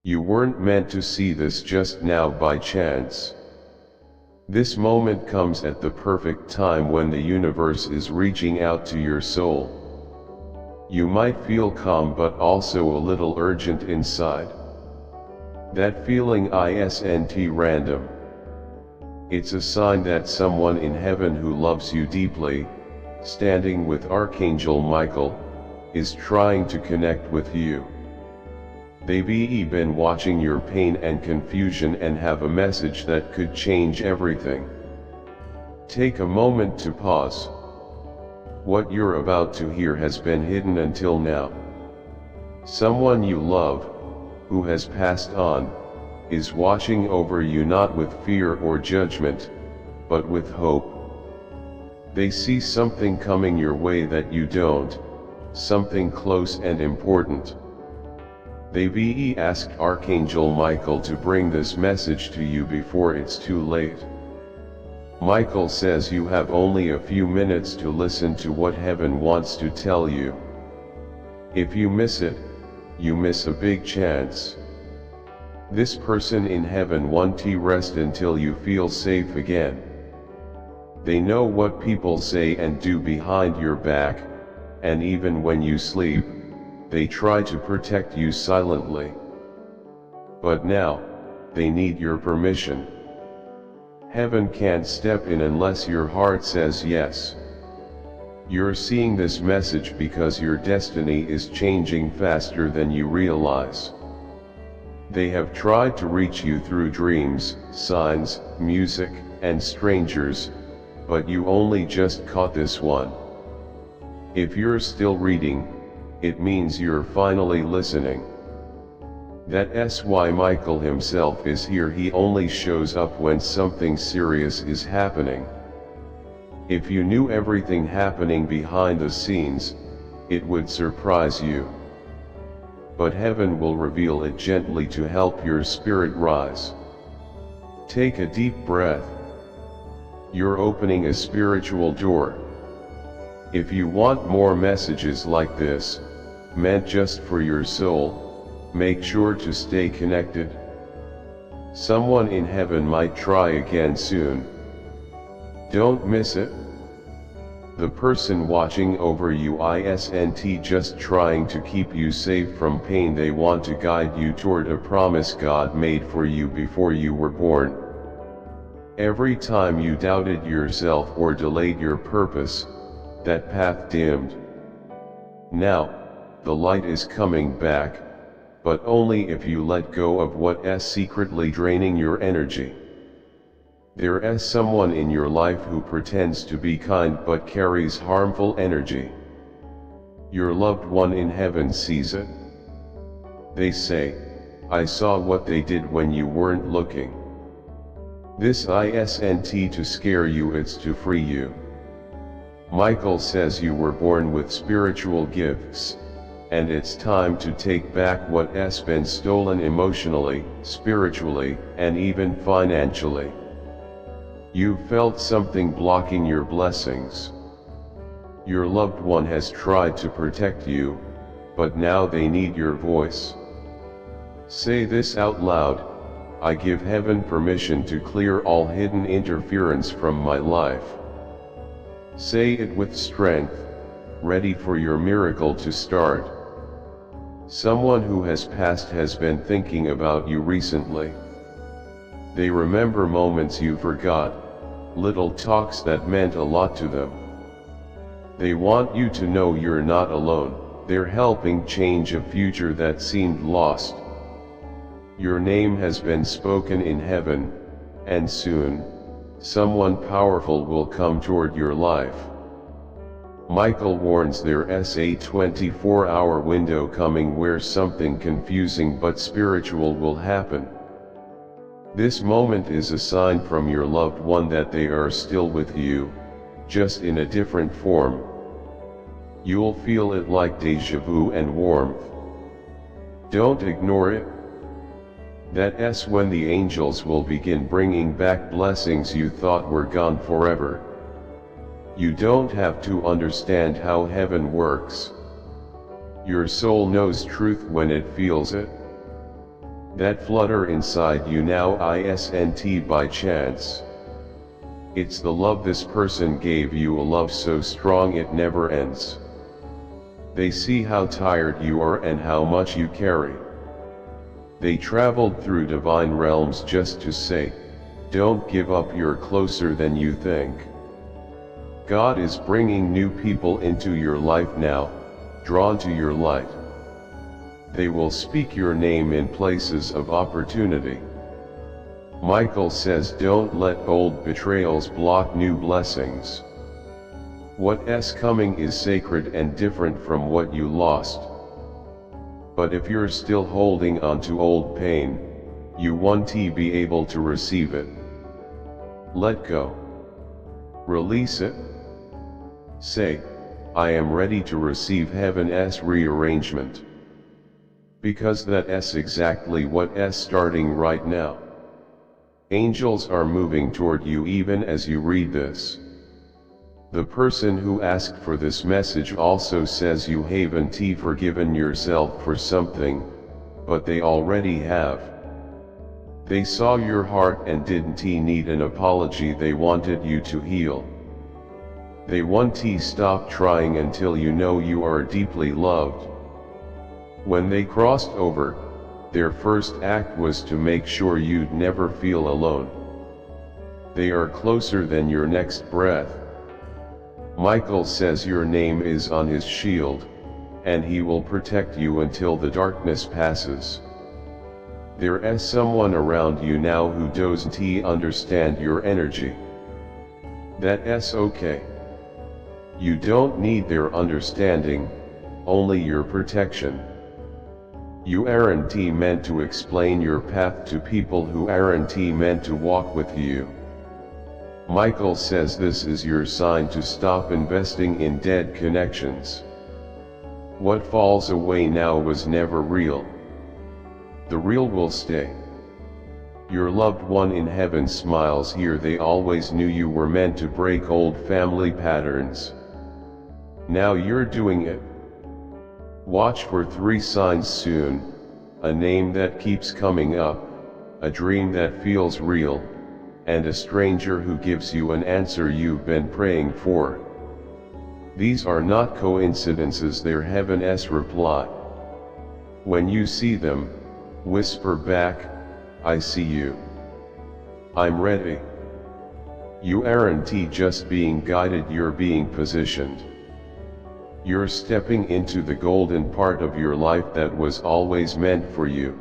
You weren't meant to see this just now by chance. This moment comes at the perfect time when the universe is reaching out to your soul. You might feel calm but also a little urgent inside. That feeling isn't random. It's a sign that someone in heaven who loves you deeply, standing with Archangel Michael, is trying to connect with you. They've been watching your pain and confusion and have a message that could change everything. Take a moment to pause. What you're about to hear has been hidden until now. Someone you love, who has passed on, is watching over you not with fear or judgment, but with hope. They see something coming your way that you don't, something close and important. They've asked Archangel Michael to bring this message to you before it's too late. Michael says you have only a few minutes to listen to what heaven wants to tell you. If you miss it, you miss a big chance. This person in heaven wants to rest until you feel safe again. They know what people say and do behind your back, and even when you sleep, they try to protect you silently. But now, they need your permission. Heaven can't step in unless your heart says yes. You're seeing this message because your destiny is changing faster than you realize. They have tried to reach you through dreams, signs, music, and strangers, but you only just caught this one. If you're still reading, it means you're finally listening. That's why Michael himself is here. He only shows up when something serious is happening. If you knew everything happening behind the scenes, it would surprise you. But heaven will reveal it gently to help your spirit rise. Take a deep breath. You're opening a spiritual door. If you want more messages like this, meant just for your soul, make sure to stay connected. Someone in heaven might try again soon. Don't miss it. The person watching over you isn't just trying to keep you safe from pain. They want to guide you toward a promise God made for you before you were born. Every time you doubted yourself or delayed your purpose, that path dimmed. Now, the light is coming back, but only if you let go of what's secretly draining your energy. There's someone in your life who pretends to be kind but carries harmful energy. Your loved one in heaven sees it. They say, "I saw what they did when you weren't looking." This isn't to scare you, it's to free you. Michael says you were born with spiritual gifts, and it's time to take back what's been stolen emotionally, spiritually, and even financially. You've felt something blocking your blessings. Your loved one has tried to protect you, but now they need your voice. Say this out loud: I give heaven permission to clear all hidden interference from my life. Say it with strength, ready for your miracle to start. Someone who has passed has been thinking about you recently. They remember moments you forgot, little talks that meant a lot to them. They want you to know you're not alone. They're helping change a future that seemed lost. Your name has been spoken in heaven, and soon, someone powerful will come toward your life. Michael warns there's a 24-hour window coming where something confusing but spiritual will happen. This moment is a sign from your loved one that they are still with you, just in a different form. You'll feel it like déjà vu and warmth. Don't ignore it. That's when the angels will begin bringing back blessings you thought were gone forever. You don't have to understand how heaven works. Your soul knows truth when it feels it. that flutter inside you now isn't by chance. It's the love this person gave you, a love so strong it never ends. They see how tired you are and how much you carry. They traveled through divine realms just to say, don't give up, you're closer than you think. God is bringing new people into your life now, drawn to your light. They will speak your name in places of opportunity. Michael says don't let old betrayals block new blessings. What's coming is sacred and different from what you lost. But if you're still holding on to old pain, you won't be able to receive it. Let go. Release it. Say, I am ready to receive heaven's rearrangement. Because that's exactly what's starting right now. Angels are moving toward you even as you read this. The person who asked for this message also says you haven't forgiven yourself for something, but they already have. They saw your heart and didn't need an apology, they wanted you to heal. They won't stop trying until you know you are deeply loved. When they crossed over, their first act was to make sure you'd never feel alone. They are closer than your next breath. Michael says your name is on his shield, and he will protect you until the darkness passes. There's someone around you now who doesn't understand your energy. That's okay. You don't need their understanding, only your protection. You aren't meant to explain your path to people who aren't meant to walk with you. Michael says this is your sign to stop investing in dead connections. What falls away now was never real. The real will stay. Your loved one in heaven smiles here, they always knew you were meant to break old family patterns. Now you're doing it. Watch for 3 signs soon: a name that keeps coming up, a dream that feels real, and a stranger who gives you an answer you've been praying for. These are not coincidences, they're heaven's reply. When you see them, whisper back, I see you. I'm ready. You aren't just being guided, you're being positioned. You're stepping into the golden part of your life that was always meant for you.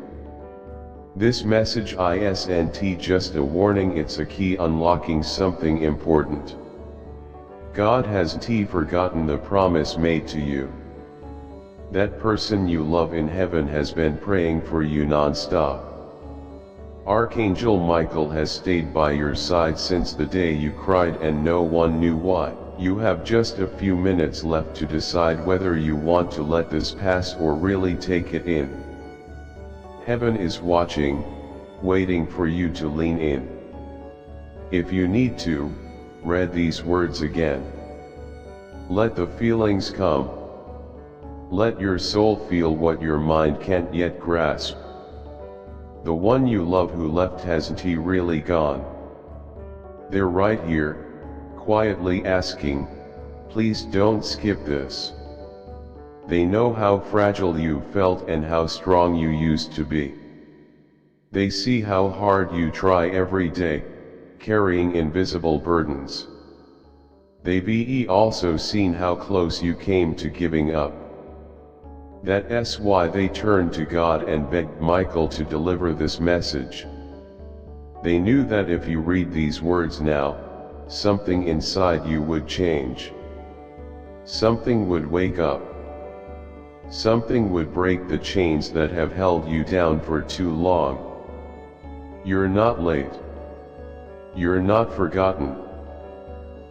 This message isn't just a warning, it's a key unlocking something important. God hasn't forgotten the promise made to you. That person you love in heaven has been praying for you non-stop. Archangel Michael has stayed by your side since the day you cried and no one knew why. You have just a few minutes left to decide whether you want to let this pass or really take it in. Heaven is watching, waiting for you to lean in. If you need to, read these words again. Let the feelings come. Let your soul feel what your mind can't yet grasp. The one you love who left hasn't really gone. They're right here, quietly asking, please don't skip this. They know how fragile you felt and how strong you used to be. They see how hard you try every day, carrying invisible burdens. They've also seen how close you came to giving up. That's why they turned to God and begged Michael to deliver this message. They knew that if you read these words now, something inside you would change. Something would wake up. Something would break the chains that have held you down for too long. You're not late. You're not forgotten.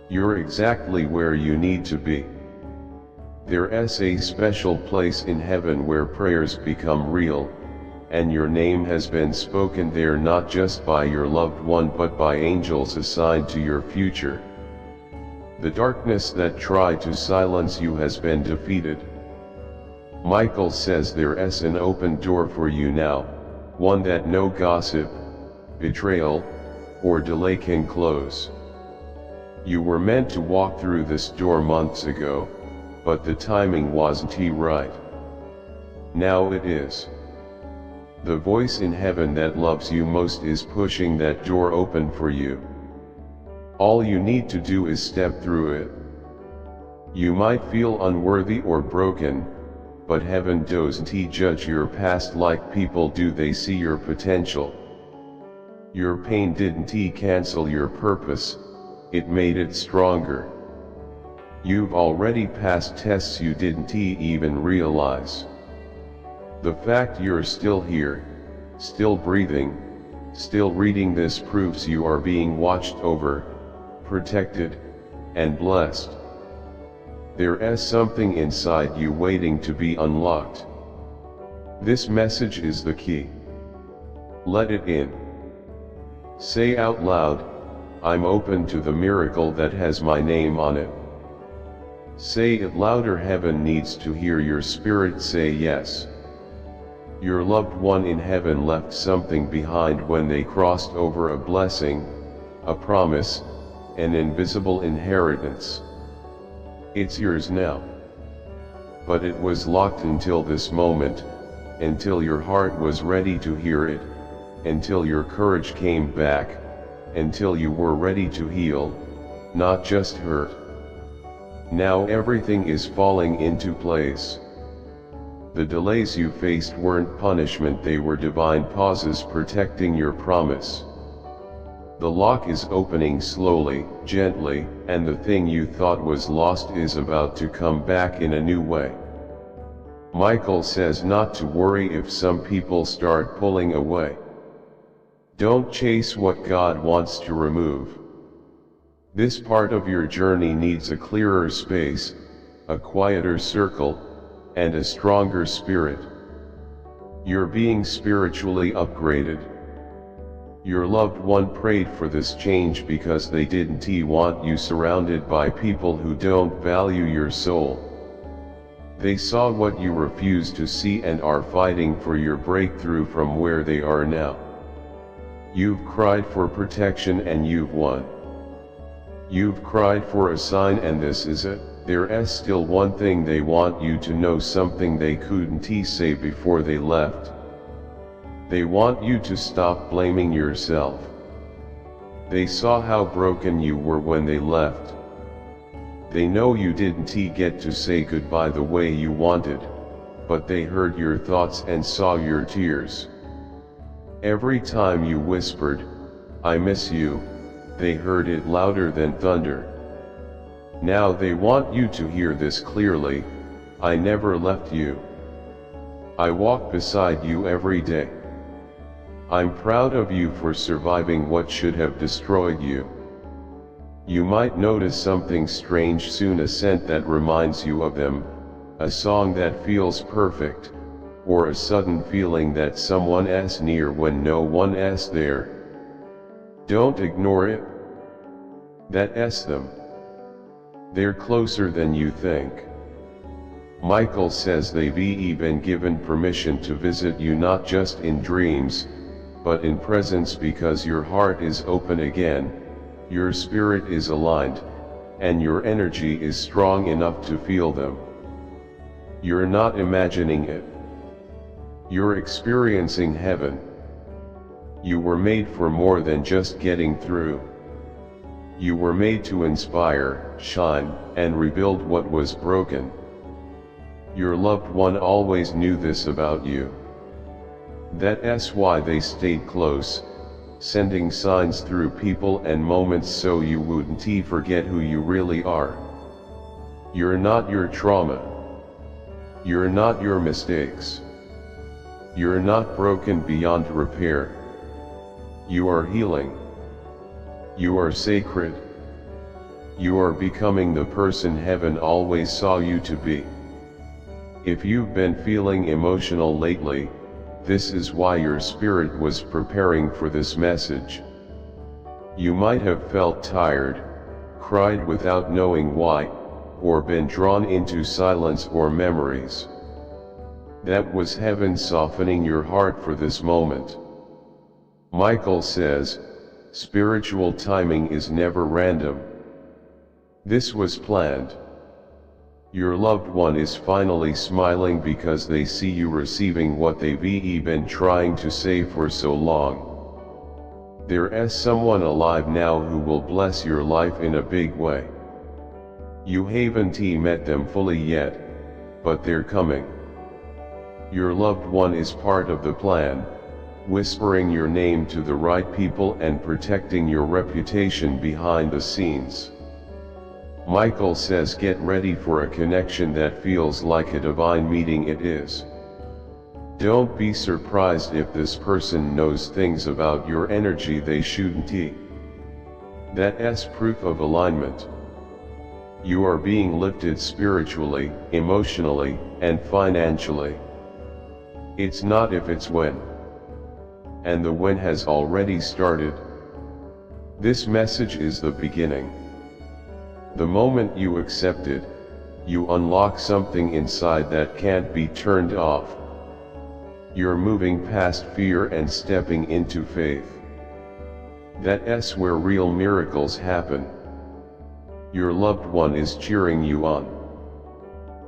You're exactly where you need to be. There's a special place in heaven where prayers become real, and your name has been spoken there not just by your loved one but by angels assigned to your future. The darkness that tried to silence you has been defeated. Michael says there's an open door for you now, one that no gossip, betrayal, or delay can close. You were meant to walk through this door months ago, but the timing wasn't right. Now it is. The voice in heaven that loves you most is pushing that door open for you. All you need to do is step through it. You might feel unworthy or broken, but heaven doesn't judge your past like people do. They see your potential. Your pain didn't cancel your purpose, it made it stronger. You've already passed tests you didn't even realize. The fact you're still here, still breathing, still reading this proves you are being watched over, protected, and blessed. There is something inside you waiting to be unlocked. This message is the key. Let it in. Say out loud, I'm open to the miracle that has my name on it. Say it louder. Heaven needs to hear your spirit say yes. Your loved one in heaven left something behind when they crossed over, a blessing, a promise, an invisible inheritance. It's yours now. But it was locked until this moment, until your heart was ready to hear it, until your courage came back, until you were ready to heal, not just hurt. Now everything is falling into place. The delays you faced weren't punishment, they were divine pauses protecting your promise. The lock is opening slowly, gently, and the thing you thought was lost is about to come back in a new way. Michael says not to worry if some people start pulling away. Don't chase what God wants to remove. This part of your journey needs a clearer space, a quieter circle, and a stronger spirit. You're being spiritually upgraded. Your loved one prayed for this change because they didn't want you surrounded by people who don't value your soul. They saw what you refused to see and are fighting for your breakthrough from where they are now. You've cried for protection and you've won. You've cried for a sign and this is it. There's still one thing they want you to know, something they couldn't say before they left. They want you to stop blaming yourself. They saw how broken you were when they left. They know you didn't get to say goodbye the way you wanted, but they heard your thoughts and saw your tears. Every time you whispered, "I miss you," they heard it louder than thunder. Now they want you to hear this clearly, "I never left you. I walk beside you every day. I'm proud of you for surviving what should have destroyed you." You might notice something strange soon, a scent that reminds you of them, a song that feels perfect, or a sudden feeling that someone is near when no one is there. Don't ignore it. That's them. They're closer than you think. Michael says they've even given permission to visit you not just in dreams, but in presence, because your heart is open again, your spirit is aligned, and your energy is strong enough to feel them. You're not imagining it. You're experiencing heaven. You were made for more than just getting through. You were made to inspire, shine, and rebuild what was broken. Your loved one always knew this about you. That's why they stayed close, sending signs through people and moments so you wouldn't forget who you really are. You're not your trauma. You're not your mistakes. You're not broken beyond repair. You are healing. You are sacred. You are becoming the person heaven always saw you to be. If you've been feeling emotional lately, this is why your spirit was preparing for this message. You might have felt tired, cried without knowing why, or been drawn into silence or memories. That was heaven softening your heart for this moment. Michael says, spiritual timing is never random. This was planned. Your loved one is finally smiling because they see you receiving what they've been trying to say for so long. There's someone alive now who will bless your life in a big way. You haven't met them fully yet, but they're coming. Your loved one is part of the plan, whispering your name to the right people and protecting your reputation behind the scenes. Michael says get ready for a connection that feels like a divine meeting. It is. Don't be surprised if this person knows things about your energy they shouldn't. That's proof of alignment. You are being lifted spiritually, emotionally, and financially. It's not if, it's when. And the when has already started. This message is the beginning. The moment you accept it, you unlock something inside that can't be turned off. You're moving past fear and stepping into faith. That's where real miracles happen. Your loved one is cheering you on.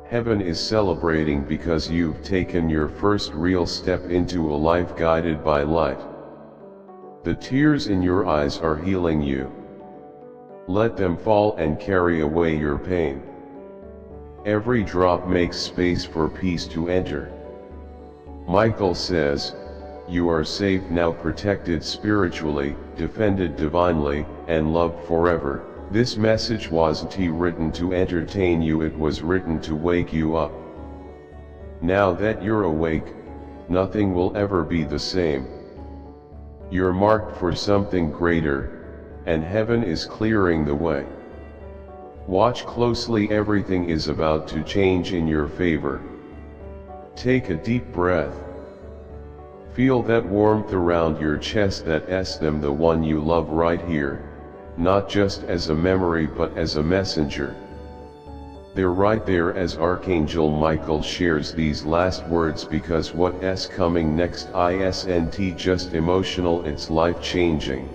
Heaven is celebrating because you've taken your first real step into a life guided by light. The tears in your eyes are healing you. Let them fall and carry away your pain. Every drop makes space for peace to enter. Michael says, you are safe now, protected spiritually, defended divinely, and loved forever. This message wasn't written to entertain you, it was written to wake you up. Now that you're awake, nothing will ever be the same. You're marked for something greater, and heaven is clearing the way. Watch closely, everything is about to change in your favor. Take a deep breath. Feel that warmth around your chest, that's them, the one you love right here. Not just as a memory but as a messenger. They're right there as Archangel Michael shares these last words, because what's coming next isn't just emotional, it's life-changing.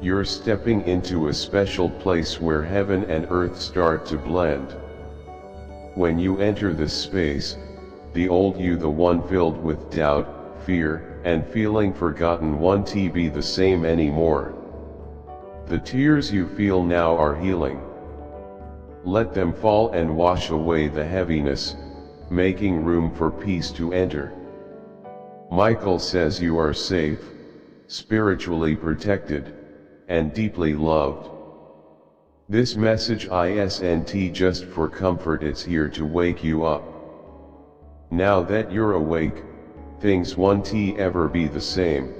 You're stepping into a special place where heaven and earth start to blend. When you enter this space, the old you, the one filled with doubt, fear, and feeling forgotten, won't be the same anymore. The tears you feel now are healing. Let them fall and wash away the heaviness, making room for peace to enter. Michael says you are safe, spiritually protected, and deeply loved. This message isn't just for comfort, it's here to wake you up. Now that you're awake, things won't ever be the same.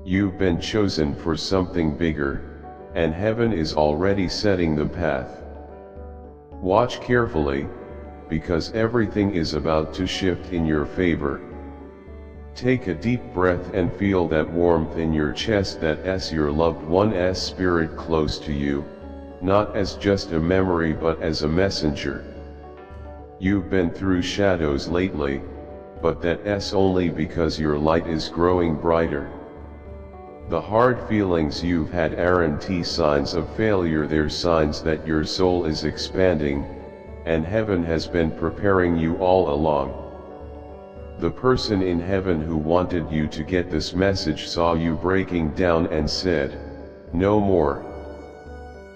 You've been chosen for something bigger, and heaven is already setting the path. Watch carefully, because everything is about to shift in your favor. Take a deep breath and feel that warmth in your chest, that's your loved one's spirit close to you, not as just a memory but as a messenger. You've been through shadows lately, but that's only because your light is growing brighter. The hard feelings you've had aren't signs of failure, they're signs that your soul is expanding, and heaven has been preparing you all along. The person in heaven who wanted you to get this message saw you breaking down and said, "No more."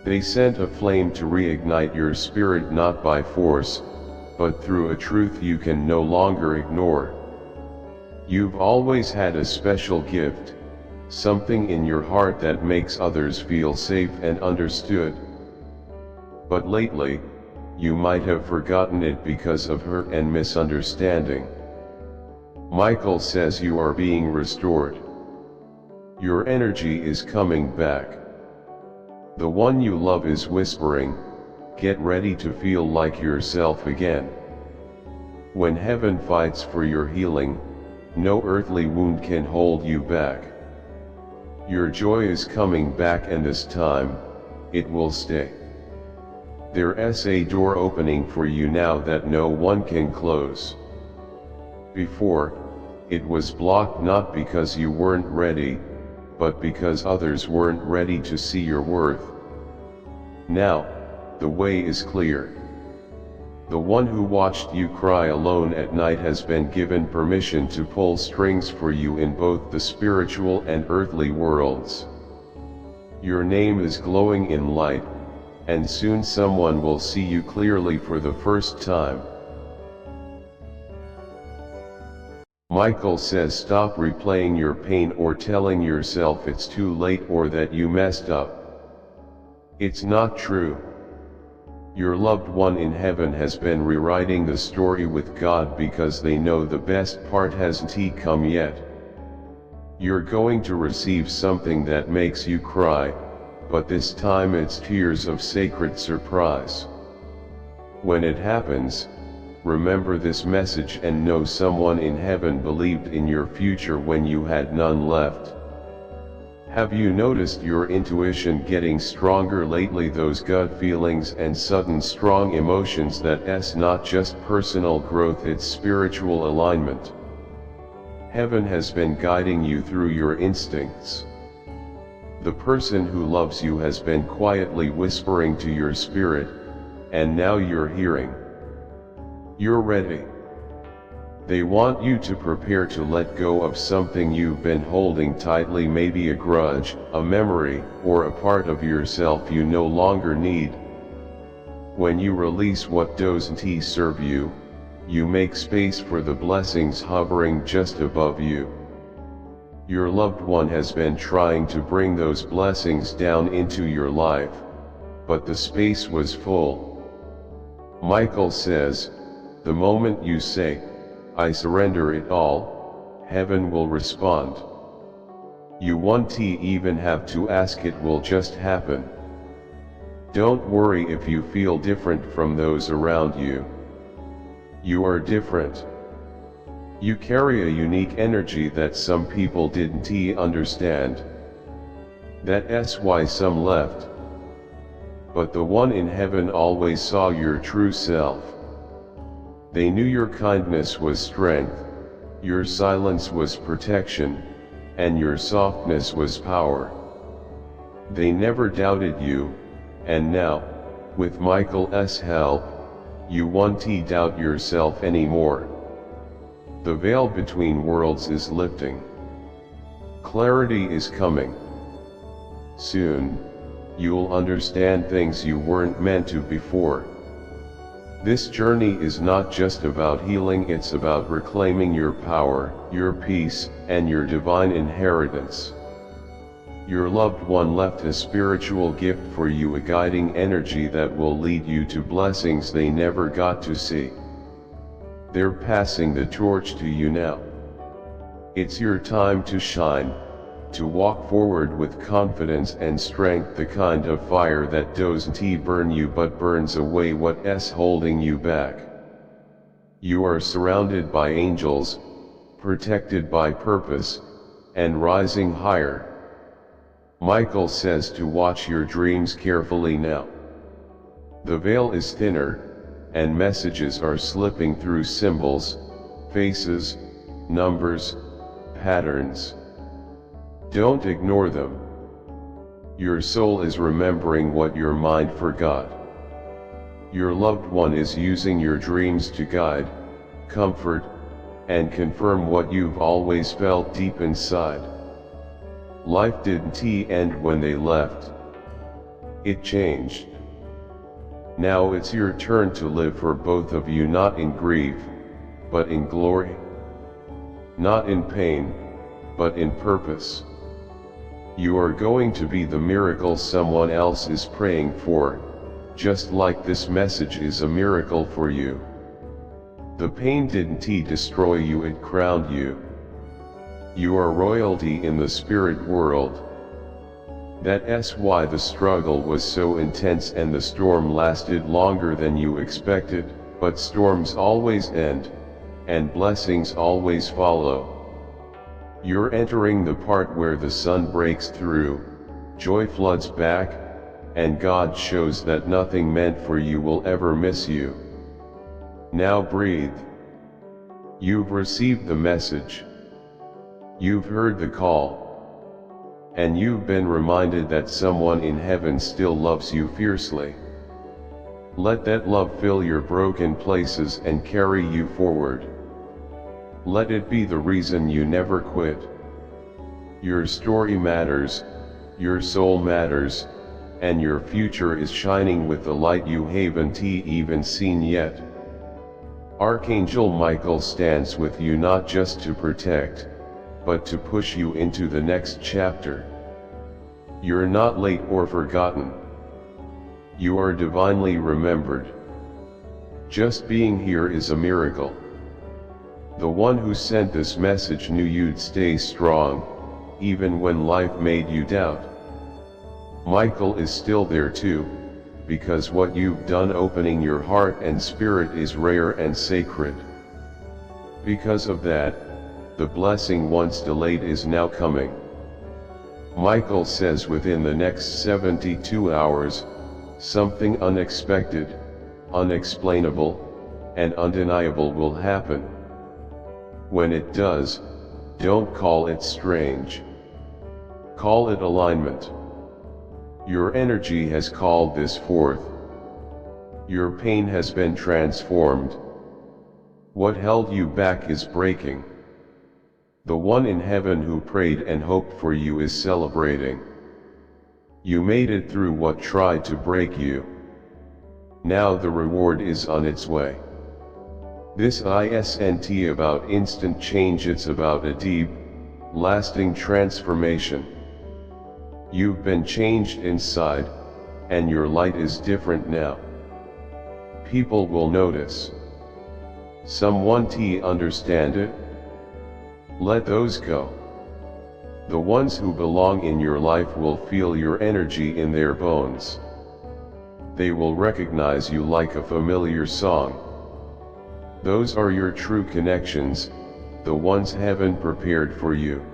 They sent a flame to reignite your spirit, not by force, but through a truth you can no longer ignore. You've always had a special gift. Something in your heart that makes others feel safe and understood. But lately, you might have forgotten it because of hurt and misunderstanding. Michael says you are being restored. Your energy is coming back. The one you love is whispering, "Get ready to feel like yourself again." When heaven fights for your healing, no earthly wound can hold you back. Your joy is coming back, and this time, it will stay. There's a door opening for you now that no one can close. Before, it was blocked not because you weren't ready, but because others weren't ready to see your worth. Now, the way is clear. The one who watched you cry alone at night has been given permission to pull strings for you in both the spiritual and earthly worlds. Your name is glowing in light, and soon someone will see you clearly for the first time. Michael says stop replaying your pain or telling yourself it's too late or that you messed up. It's not true. Your loved one in heaven has been rewriting the story with God because they know the best part hasn't come yet. You're going to receive something that makes you cry, but this time it's tears of sacred surprise. When it happens, remember this message and know someone in heaven believed in your future when you had none left. Have you noticed your intuition getting stronger lately? Those gut feelings and sudden strong emotions, that's not just personal growth, it's spiritual alignment. Heaven has been guiding you through your instincts. The person who loves you has been quietly whispering to your spirit, and now you're hearing. You're ready. They want you to prepare to let go of something you've been holding tightly, maybe a grudge, a memory, or a part of yourself you no longer need. When you release what doesn't serve you, you make space for the blessings hovering just above you. Your loved one has been trying to bring those blessings down into your life, but the space was full. Michael says, the moment you say, I surrender it all, heaven will respond. You won't even have to ask, it will just happen. Don't worry if you feel different from those around you. You are different. You carry a unique energy that some people didn't understand. That's why some left. But the one in heaven always saw your true self. They knew your kindness was strength, your silence was protection, and your softness was power. They never doubted you, and now, with Michael's help, you won't doubt yourself anymore. The veil between worlds is lifting. Clarity is coming. Soon, you'll understand things you weren't meant to before. This journey is not just about healing, it's about reclaiming your power, your peace, and your divine inheritance. Your loved one left a spiritual gift for you, a guiding energy that will lead you to blessings they never got to see. They're passing the torch to you now. It's your time to shine, to walk forward with confidence and strength, the kind of fire that doesn't burn you but burns away what's holding you back. You are surrounded by angels, protected by purpose, and rising higher. Michael says to watch your dreams carefully now. The veil is thinner, and messages are slipping through symbols, faces, numbers, patterns. Don't ignore them. Your soul is remembering what your mind forgot. Your loved one is using your dreams to guide, comfort, and confirm what you've always felt deep inside. Life didn't end when they left. It changed. Now it's your turn to live for both of you, not in grief, but in glory. Not in pain, but in purpose. You are going to be the miracle someone else is praying for, just like this message is a miracle for you. The pain didn't destroy you, it crowned you. You are royalty in the spirit world. That's why the struggle was so intense and the storm lasted longer than you expected, but storms always end, and blessings always follow. You're entering the part where the sun breaks through, joy floods back, and God shows that nothing meant for you will ever miss you. Now breathe. You've received the message. You've heard the call. And you've been reminded that someone in heaven still loves you fiercely. Let that love fill your broken places and carry you forward. Let it be the reason you never quit. Your story matters, your soul matters, and your future is shining with the light you haven't even seen yet. Archangel Michael stands with you not just to protect, but to push you into the next chapter. You're not late or forgotten. You are divinely remembered. Just being here is a miracle. The one who sent this message knew you'd stay strong, even when life made you doubt. Michael is still there too, because what you've done opening your heart and spirit is rare and sacred. Because of that, the blessing once delayed is now coming. Michael says within the next 72 hours, something unexpected, unexplainable, and undeniable will happen. When it does, don't call it strange. Call it alignment. Your energy has called this forth. Your pain has been transformed. What held you back is breaking. The one in heaven who prayed and hoped for you is celebrating. You made it through what tried to break you. Now the reward is on its way. This isn't about instant change, it's about a deep, lasting transformation. You've been changed inside, and your light is different now. People will notice. Someone understand it? Let those go. The ones who belong in your life will feel your energy in their bones. They will recognize you like a familiar song. Those are your true connections, the ones heaven prepared for you.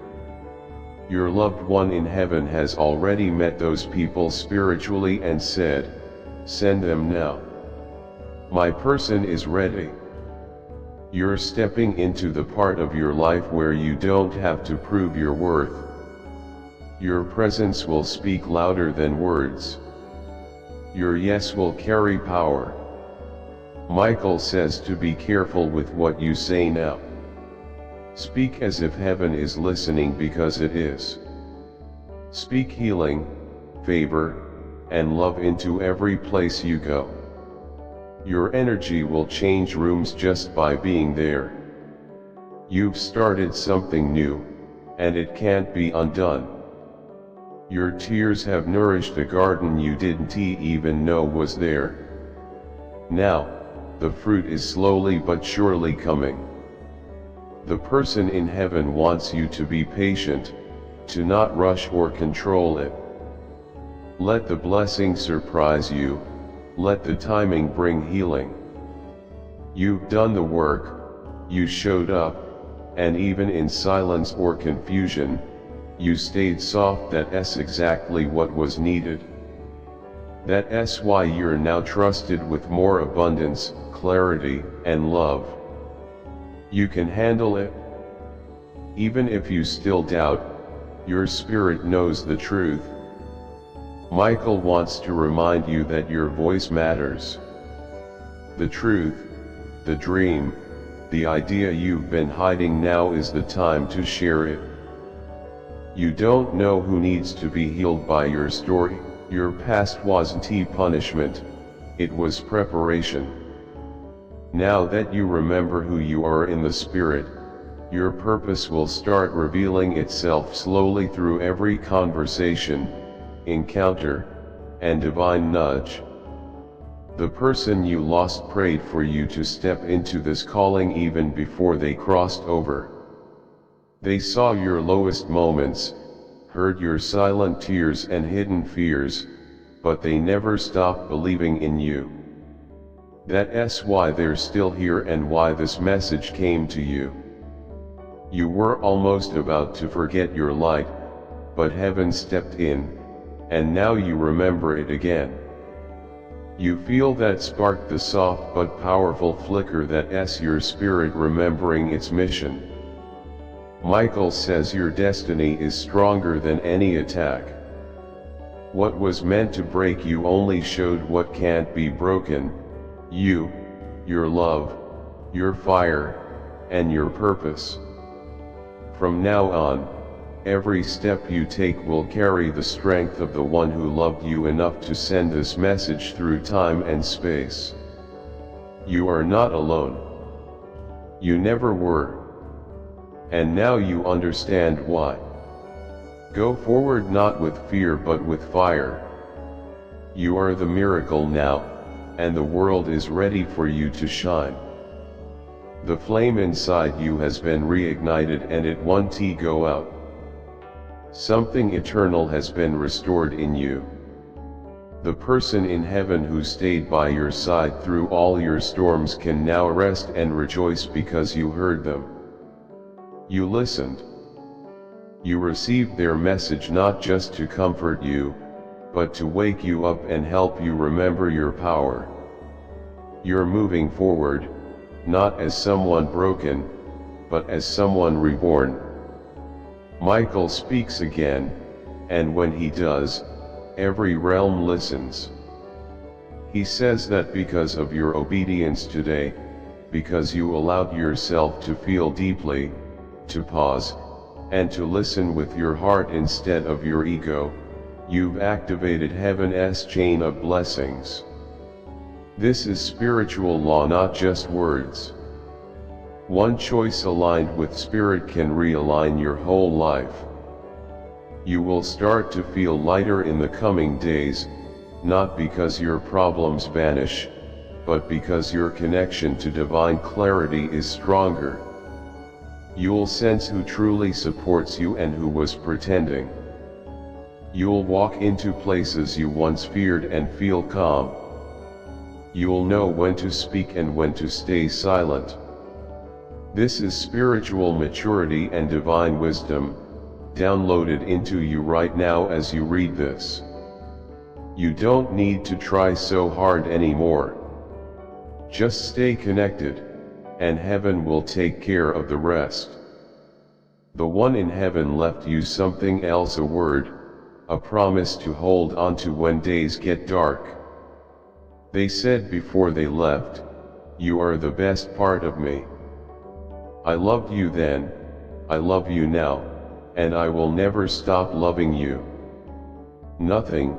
Your loved one in heaven has already met those people spiritually and said, "Send them now. My person is ready." You're stepping into the part of your life where you don't have to prove your worth. Your presence will speak louder than words. Your yes will carry power. Michael says to be careful with what you say now. Speak as if heaven is listening, because it is. Speak healing, favor, and love into every place you go. Your energy will change rooms just by being there. You've started something new, and it can't be undone. Your tears have nourished a garden you didn't even know was there. Now, the fruit is slowly but surely coming. The person in heaven wants you to be patient, to not rush or control it. Let the blessing surprise you, let the timing bring healing. You've done the work, you showed up, and even in silence or confusion, you stayed soft. That's exactly what was needed. That's why you're now trusted with more abundance, clarity, and love. You can handle it. Even if you still doubt, your spirit knows the truth. Michael wants to remind you that your voice matters. The truth, the dream, the idea you've been hiding, now is the time to share it. You don't know who needs to be healed by your story. Your past wasn't punishment, it was preparation. Now that you remember who you are in the spirit, your purpose will start revealing itself slowly through every conversation, encounter, and divine nudge. The person you lost prayed for you to step into this calling even before they crossed over. They saw your lowest moments, heard your silent tears and hidden fears, but they never stopped believing in you. That's why they're still here and why this message came to you. You were almost about to forget your light, but heaven stepped in, and now you remember it again. You feel that spark, the soft but powerful flicker that's your spirit remembering its mission. Michael says your destiny is stronger than any attack. What was meant to break you only showed what can't be broken: you, your love, your fire, and your purpose. From now on, every step you take will carry the strength of the one who loved you enough to send this message through time and space. You are not alone. You never were. And now you understand why. Go forward not with fear but with fire. You are the miracle now, and the world is ready for you to shine. The flame inside you has been reignited and it won't go out. Something eternal has been restored in you. The person in heaven who stayed by your side through all your storms can now rest and rejoice because you heard them. You listened. You received their message not just to comfort you, but to wake you up and help you remember your power. You're moving forward, not as someone broken, but as someone reborn. Michael speaks again, and when he does, every realm listens. He says that because of your obedience today, because you allowed yourself to feel deeply, to pause, and to listen with your heart instead of your ego, you've activated heaven's chain of blessings. This is spiritual law, not just words. One choice aligned with spirit can realign your whole life. You will start to feel lighter in the coming days, not because your problems vanish, but because your connection to divine clarity is stronger. You'll sense who truly supports you and who was pretending. You'll walk into places you once feared and feel calm. You'll know when to speak and when to stay silent. This is spiritual maturity and divine wisdom, downloaded into you right now as you read this. You don't need to try so hard anymore. Just stay connected, and heaven will take care of the rest. The one in heaven left you something else, a word, a promise to hold on to when days get dark. They said before they left, "You are the best part of me. I loved you then, I love you now, and I will never stop loving you." Nothing,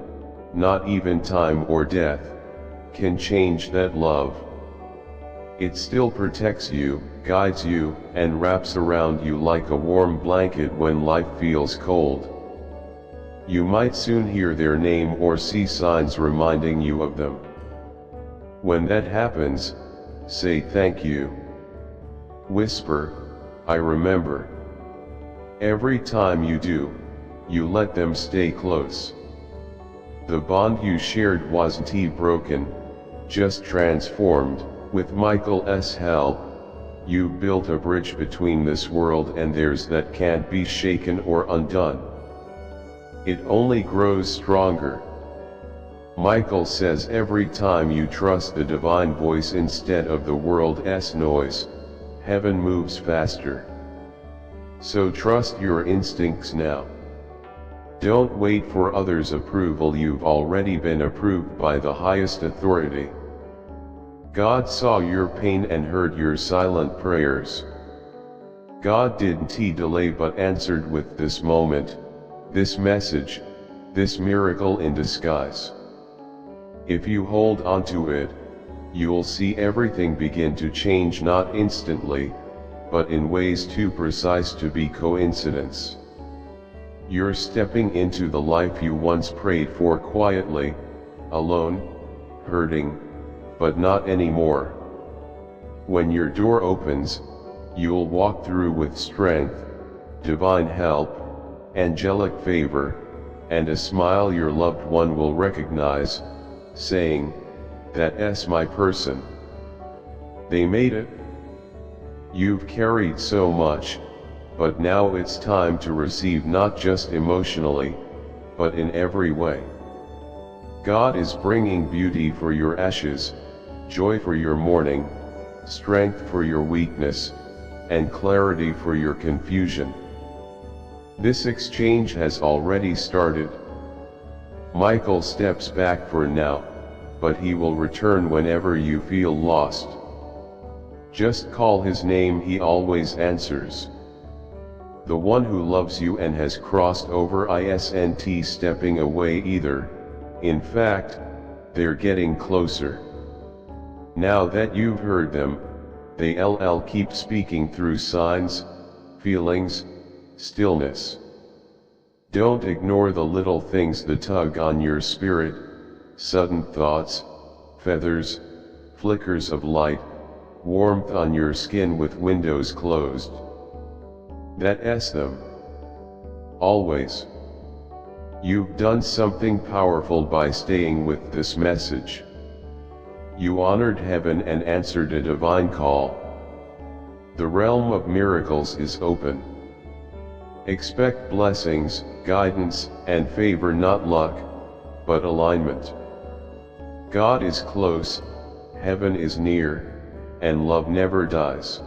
not even time or death, can change that love. It still protects you, guides you, and wraps around you like a warm blanket when life feels cold. You might soon hear their name or see signs reminding you of them. When that happens, say thank you. Whisper, "I remember." Every time you do, you let them stay close. The bond you shared wasn't broken, just transformed. With Michael's help, you built a bridge between this world and theirs that can't be shaken or undone. It only grows stronger. Michael says every time you trust the divine voice instead of the world's noise, heaven moves faster. So trust your instincts now. Don't wait for others' approval, you've already been approved by the highest authority. God saw your pain and heard your silent prayers. God didn't delay but answered with this moment, this message, this miracle in disguise. If you hold on to it, you'll see everything begin to change, not instantly, but in ways too precise to be coincidence. You're stepping into the life you once prayed for quietly, alone, hurting, but not anymore. When your door opens, you'll walk through with strength, divine help, angelic favor, and a smile your loved one will recognize, saying, "That's my person. They made it." You've carried so much, but now it's time to receive, not just emotionally, but in every way. God is bringing beauty for your ashes, joy for your mourning, strength for your weakness, and clarity for your confusion. This exchange has already started. Michael steps back for now, but he will return whenever you feel lost. Just call his name, he always answers. The one who loves you and has crossed over isn't stepping away either. In fact, they're getting closer. Now that you've heard them, they'll keep speaking through signs, feelings, stillness. Don't ignore the little things that tug on your spirit, sudden thoughts, feathers, flickers of light, warmth on your skin with windows closed. That's them. Always. You've done something powerful by staying with this message. You honored heaven and answered a divine call. The realm of miracles is open. Expect blessings, guidance, and favor, not luck, but alignment. God is close, heaven is near, and love never dies.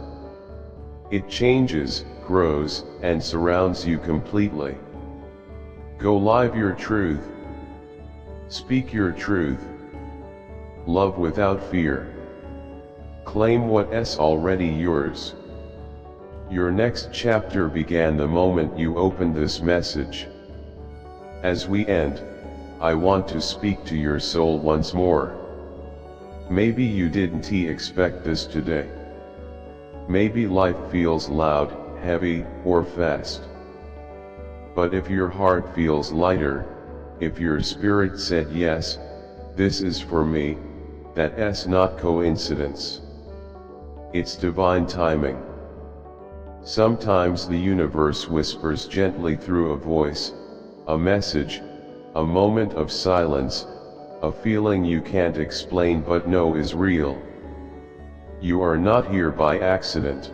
It changes, grows, and surrounds you completely. Go live your truth. Speak your truth. Love without fear. Claim what's already yours. Your next chapter began the moment you opened this message. As we end, I want to speak to your soul once more. Maybe you didn't expect this today. Maybe life feels loud, heavy, or fast. But if your heart feels lighter, if your spirit said yes, this is for me, that's not coincidence. It's divine timing. Sometimes the universe whispers gently through a voice, a message, a moment of silence, a feeling you can't explain but know is real. You are not here by accident.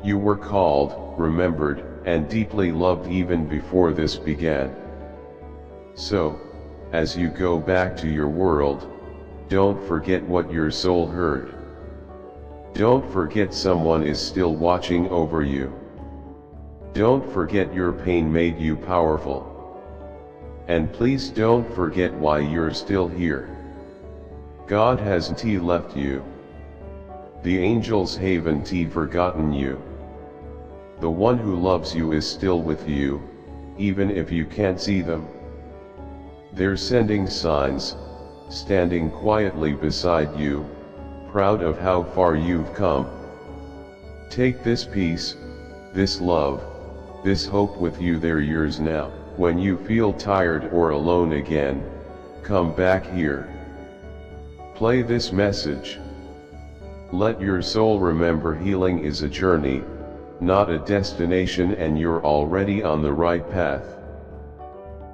You were called, remembered, and deeply loved even before this began. So, as you go back to your world, don't forget what your soul heard. Don't forget someone is still watching over you. Don't forget your pain made you powerful. And please don't forget why you're still here. God hasn't left you. The angels haven't forgotten you. The one who loves you is still with you, even if you can't see them. They're sending signs, standing quietly beside you, proud of how far you've come. Take this peace, this love, this hope with you. They're yours now. When you feel tired or alone again, come back here. Play this message. Let your soul remember healing is a journey, not a destination, and you're already on the right path.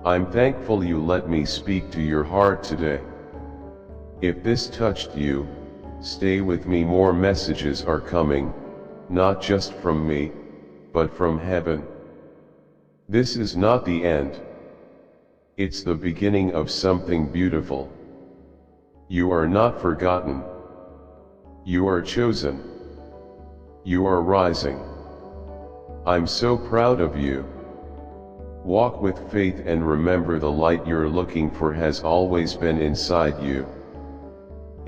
I'm thankful you let me speak to your heart today. If this touched you, stay with me. More messages are coming, not just from me, but from heaven. This is not the end. It's the beginning of something beautiful. You are not forgotten. You are chosen. You are rising. I'm so proud of you. Walk with faith and remember the light you're looking for has always been inside you.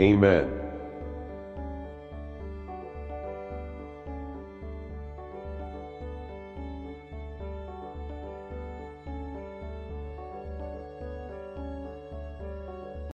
Amen.